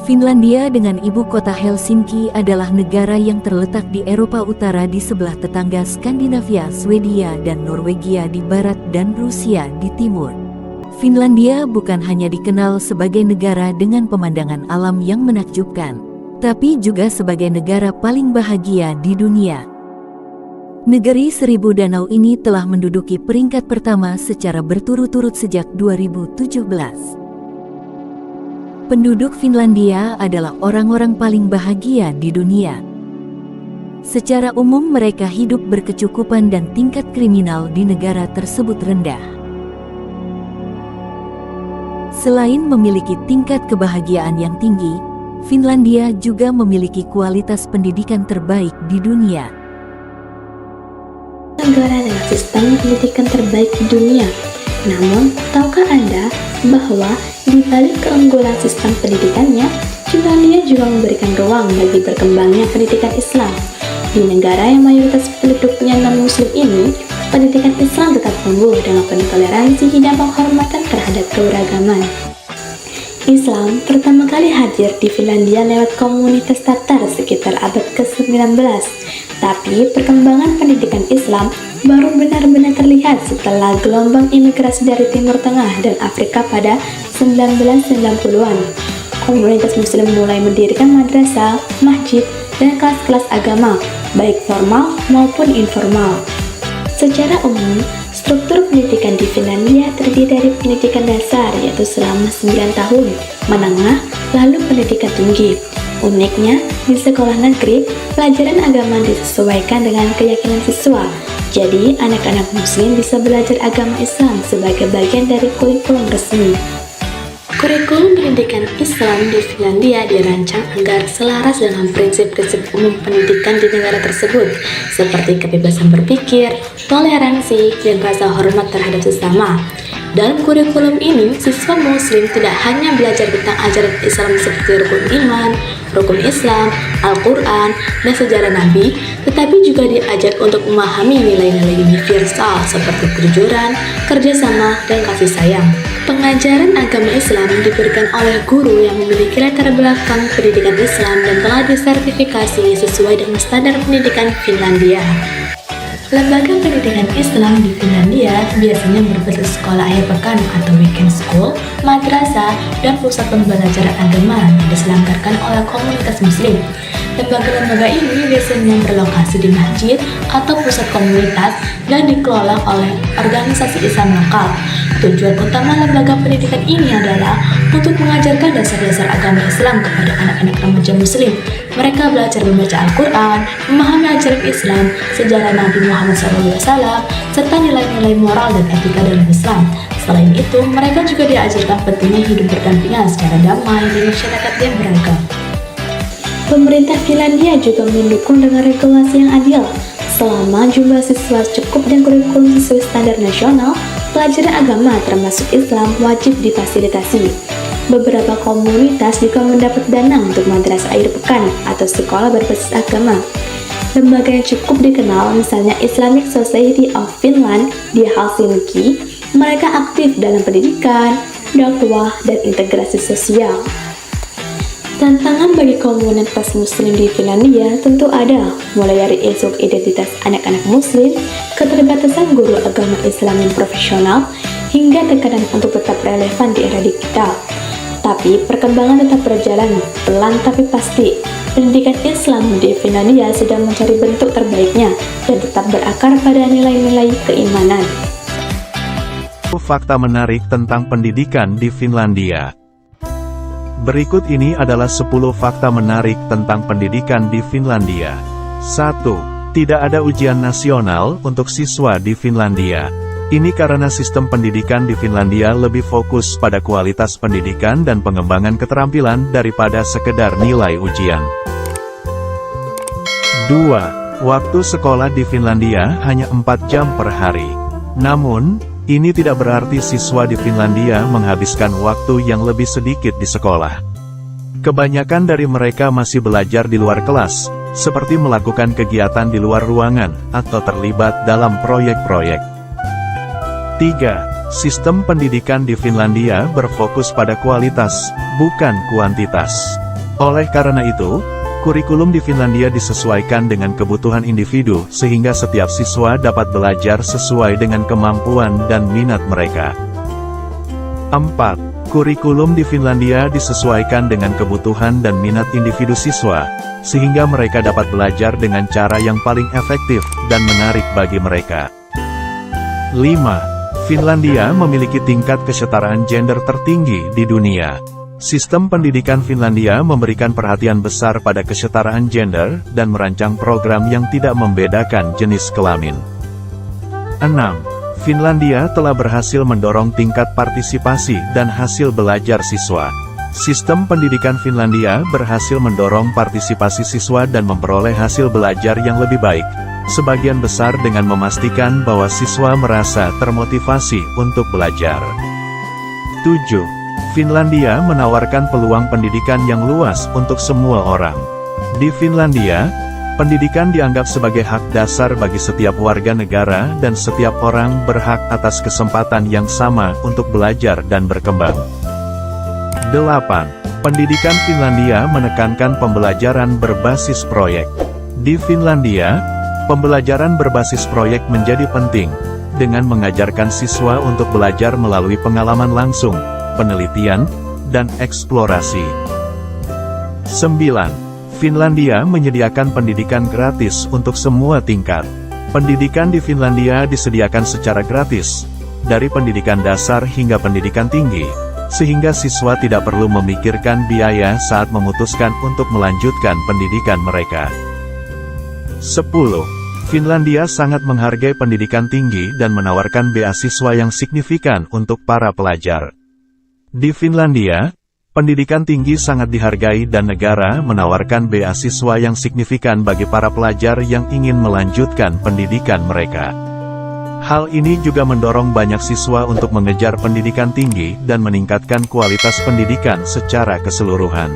Finlandia dengan ibu kota Helsinki adalah negara yang terletak di Eropa Utara di sebelah tetangga Skandinavia, Swedia dan Norwegia di barat dan Rusia di timur. Finlandia bukan hanya dikenal sebagai negara dengan pemandangan alam yang menakjubkan, tapi juga sebagai negara paling bahagia di dunia. Negeri Seribu Danau ini telah menduduki peringkat pertama secara berturut-turut sejak 2017. Penduduk Finlandia adalah orang-orang paling bahagia di dunia. Secara umum mereka hidup berkecukupan dan tingkat kriminal di negara tersebut rendah. Selain memiliki tingkat kebahagiaan yang tinggi, Finlandia juga memiliki kualitas pendidikan terbaik di dunia. Negara dengan sistem pendidikan terbaik di dunia. Namun, tahukah Anda bahwa di balik keunggulan sistem pendidikannya, Finlandia juga memberikan ruang bagi berkembangnya pendidikan Islam. Di negara yang mayoritas penduduknya non-muslim ini, pendidikan Islam tetap tumbuh dengan penuh toleransi dan penghormatan terhadap keberagaman. Islam pertama kali hadir di Finlandia lewat komunitas Tatar sekitar abad ke-19. Tapi perkembangan pendidikan Islam baru benar-benar terlihat setelah gelombang imigrasi dari Timur Tengah dan Afrika pada 1990-an. Komunitas Muslim mulai mendirikan madrasah, masjid, dan kelas-kelas agama, baik formal maupun informal. Secara umum, struktur pendidikan di Finlandia terdiri dari pendidikan dasar yaitu selama 9 tahun, menengah, lalu pendidikan tinggi. Uniknya, di sekolah negeri, pelajaran agama disesuaikan dengan keyakinan siswa. Jadi, anak-anak muslim bisa belajar agama Islam sebagai bagian dari kurikulum resmi. Kurikulum pendidikan Islam di Finlandia dirancang agar selaras dengan prinsip-prinsip umum pendidikan di negara tersebut, seperti kebebasan berpikir, toleransi, dan rasa hormat terhadap sesama. Dalam kurikulum ini, siswa muslim tidak hanya belajar tentang ajaran Islam seperti rukun iman, rukun Islam, Al-Quran, dan sejarah Nabi, tetapi juga diajak untuk memahami nilai-nilai universal seperti kejujuran, kerjasama, dan kasih sayang. Pengajaran agama Islam diberikan oleh guru yang memiliki latar belakang pendidikan Islam dan telah disertifikasi sesuai dengan standar pendidikan Finlandia. Lembaga pendidikan Islam di Finlandia biasanya berbentuk sekolah akhir pekan atau weekend school, madrasah, dan pusat pembelajaran agama yang diselenggarakan oleh komunitas muslim. Lembaga-lembaga ini biasanya berlokasi di masjid atau pusat komunitas dan dikelola oleh organisasi Islam lokal. Tujuan utama lembaga pendidikan ini adalah untuk mengajarkan dasar-dasar agama Islam kepada anak-anak remaja muslim. Mereka belajar membaca Al-Quran, memahami ajaran Islam, sejarah Nabi Muhammad SAW, serta nilai-nilai moral dan etika dalam Islam. Selain itu, mereka juga diajarkan pentingnya hidup berdampingan secara damai di masyarakat yang beragam. Pemerintah Finlandia juga mendukung dengan regulasi yang adil. Selama jumlah siswa cukup dan kurikulum sesuai standar nasional, pelajaran agama termasuk Islam wajib difasilitasi. Beberapa komunitas juga mendapat dana untuk madrasah akhir pekan atau sekolah berbasis agama. Lembaga yang cukup dikenal misalnya Islamic Society of Finland di Helsinki, mereka aktif dalam pendidikan, dakwah, dan integrasi sosial. Tantangan bagi komunitas muslim di Finlandia tentu ada, mulai dari isu identitas anak-anak muslim, keterbatasan guru agama Islam yang profesional, hingga tekanan untuk tetap relevan di era digital. Tapi perkembangan tetap berjalan, pelan tapi pasti. Pendidikan Islam di Finlandia sedang mencari bentuk terbaiknya dan tetap berakar pada nilai-nilai keimanan. Fakta menarik tentang pendidikan di Finlandia. Berikut ini adalah 10 fakta menarik tentang pendidikan di Finlandia. 1. Tidak ada ujian nasional untuk siswa di Finlandia. Ini karena sistem pendidikan di Finlandia lebih fokus pada kualitas pendidikan dan pengembangan keterampilan daripada sekedar nilai ujian. 2. Waktu sekolah di Finlandia hanya 4 jam per hari. Namun, ini tidak berarti siswa di Finlandia menghabiskan waktu yang lebih sedikit di sekolah. Kebanyakan dari mereka masih belajar di luar kelas, seperti melakukan kegiatan di luar ruangan, atau terlibat dalam proyek-proyek. 3. Sistem pendidikan di Finlandia berfokus pada kualitas, bukan kuantitas. Oleh karena itu, kurikulum di Finlandia disesuaikan dengan kebutuhan individu sehingga setiap siswa dapat belajar sesuai dengan kemampuan dan minat mereka. 4. Kurikulum di Finlandia disesuaikan dengan kebutuhan dan minat individu siswa, sehingga mereka dapat belajar dengan cara yang paling efektif dan menarik bagi mereka. 5. Finlandia memiliki tingkat kesetaraan gender tertinggi di dunia. Sistem pendidikan Finlandia memberikan perhatian besar pada kesetaraan gender dan merancang program yang tidak membedakan jenis kelamin. 6. Finlandia telah berhasil mendorong tingkat partisipasi dan hasil belajar siswa. Sistem pendidikan Finlandia berhasil mendorong partisipasi siswa dan memperoleh hasil belajar yang lebih baik, sebagian besar dengan memastikan bahwa siswa merasa termotivasi untuk belajar. 7. Finlandia menawarkan peluang pendidikan yang luas untuk semua orang. Di Finlandia, pendidikan dianggap sebagai hak dasar bagi setiap warga negara dan setiap orang berhak atas kesempatan yang sama untuk belajar dan berkembang. 8. Pendidikan Finlandia menekankan pembelajaran berbasis proyek. Di Finlandia, pembelajaran berbasis proyek menjadi penting, dengan mengajarkan siswa untuk belajar melalui pengalaman langsung, penelitian, dan eksplorasi. 9. Finlandia menyediakan pendidikan gratis untuk semua tingkat. Pendidikan di Finlandia disediakan secara gratis, dari pendidikan dasar hingga pendidikan tinggi, sehingga siswa tidak perlu memikirkan biaya saat memutuskan untuk melanjutkan pendidikan mereka. 10. Finlandia sangat menghargai pendidikan tinggi dan menawarkan beasiswa yang signifikan untuk para pelajar. Di Finlandia, pendidikan tinggi sangat dihargai dan negara menawarkan beasiswa yang signifikan bagi para pelajar yang ingin melanjutkan pendidikan mereka. Hal ini juga mendorong banyak siswa untuk mengejar pendidikan tinggi dan meningkatkan kualitas pendidikan secara keseluruhan.